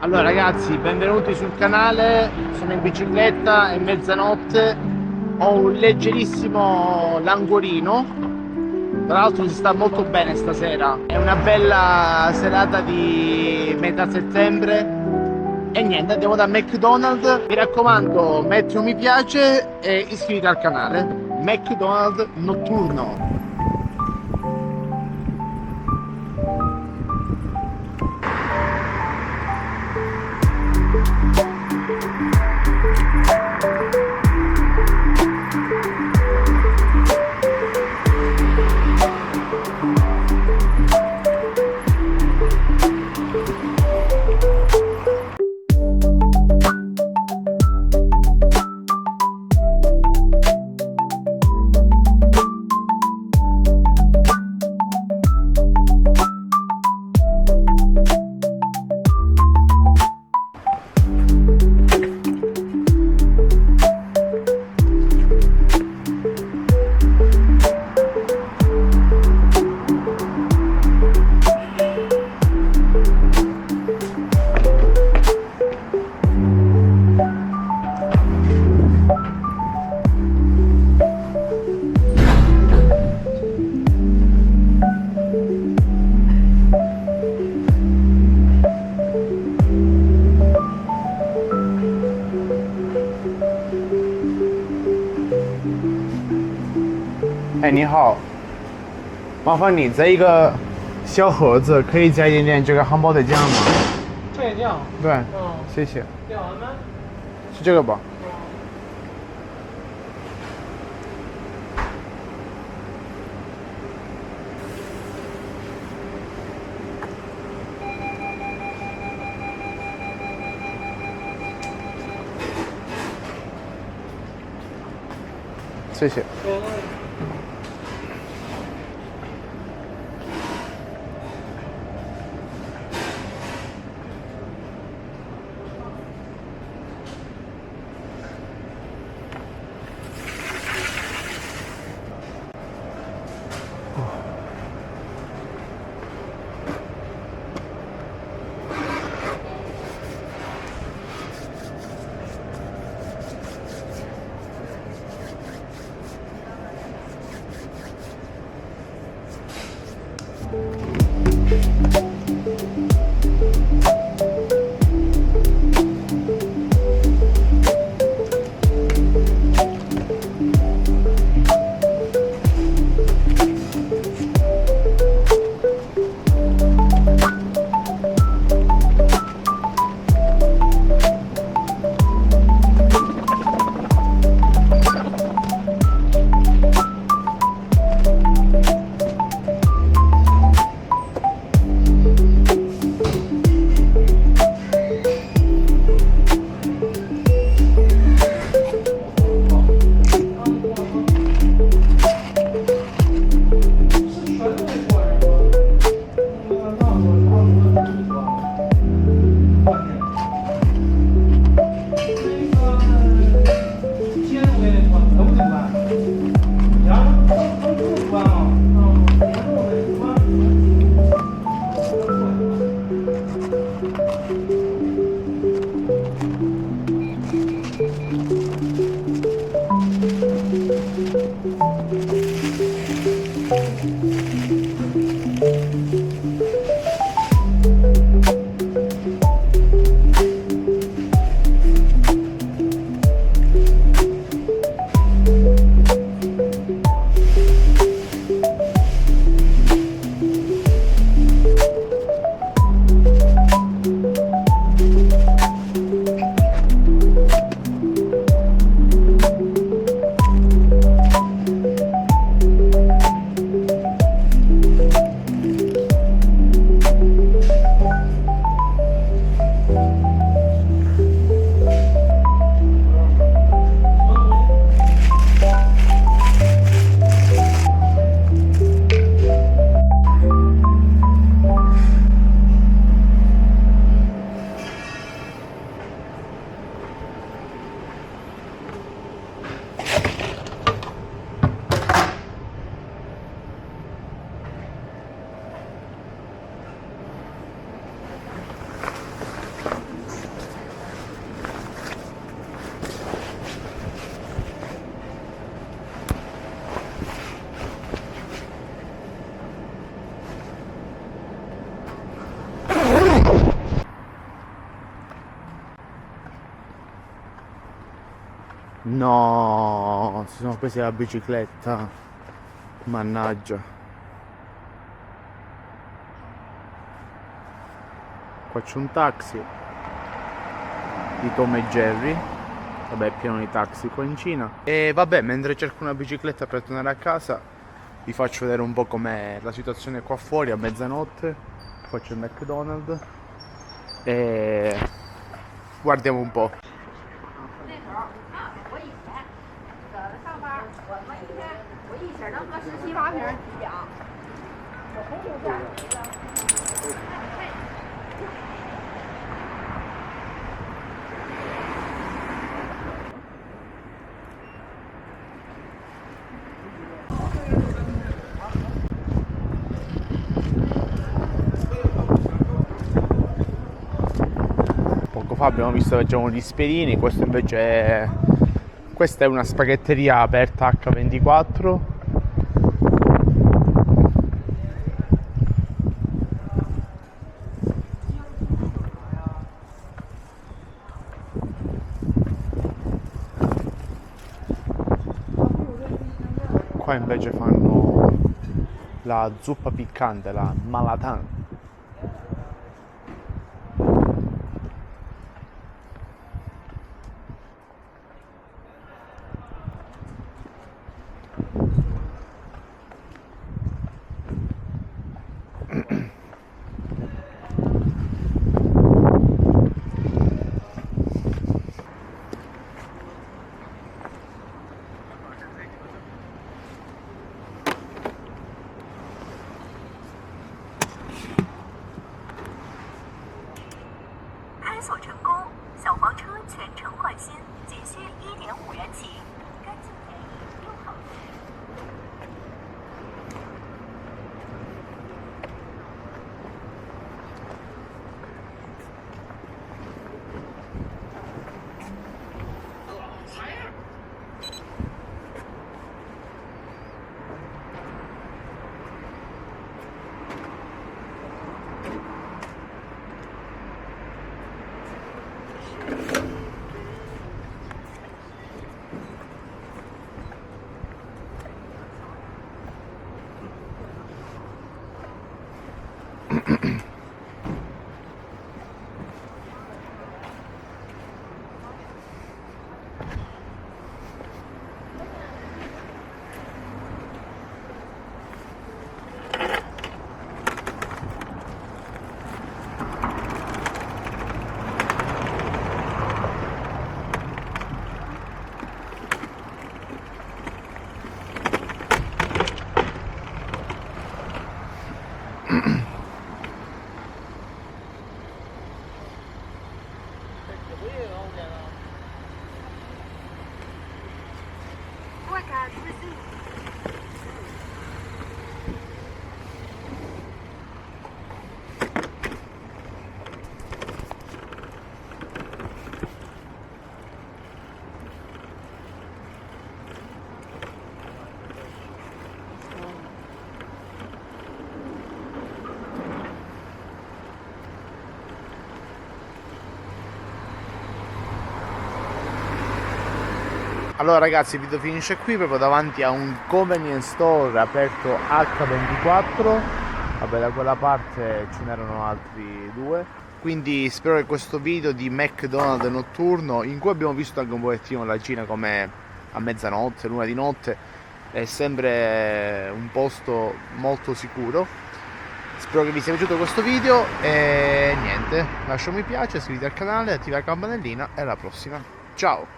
Allora ragazzi, benvenuti sul canale, sono in bicicletta, è mezzanotte, ho un leggerissimo languorino, tra l'altro si sta molto bene stasera, è una bella serata di metà settembre e niente, andiamo da McDonald's, mi raccomando metti un mi piace e iscriviti al canale, McDonald's notturno.哎，你好，麻烦你这一个小盒子可以加一点点这个汉堡的酱吗？蘸酱。对，嗯，谢谢。点完没？是这个吧？谢谢。No, si sono presi la bicicletta. Mannaggia. Qua c'è un taxi di Tom e Jerry. Vabbè, è pieno di taxi qua in Cina. E vabbè, mentre cerco una bicicletta per tornare a casa, vi faccio vedere un po' com'è la situazione qua fuori a mezzanotte. Qua c'è il Mcdonald's. E guardiamo un po'. Poco fa abbiamo visto che facevano gli spiedini, questo invece è... Questa è una spaghetteria aperta H24. Qua invece fanno la zuppa piccante, la malatan. Allora ragazzi, il video finisce qui, proprio davanti a un convenience store aperto H24. Vabbè, da quella parte ce n'erano altri due. Quindi spero che questo video di McDonald's notturno, in cui abbiamo visto anche un pochettino la Cina come a mezzanotte, l'una di notte, è sempre un posto molto sicuro. Spero che vi sia piaciuto questo video e niente, lascia un mi piace, iscrivetevi al canale, attiva la campanellina e alla prossima. Ciao!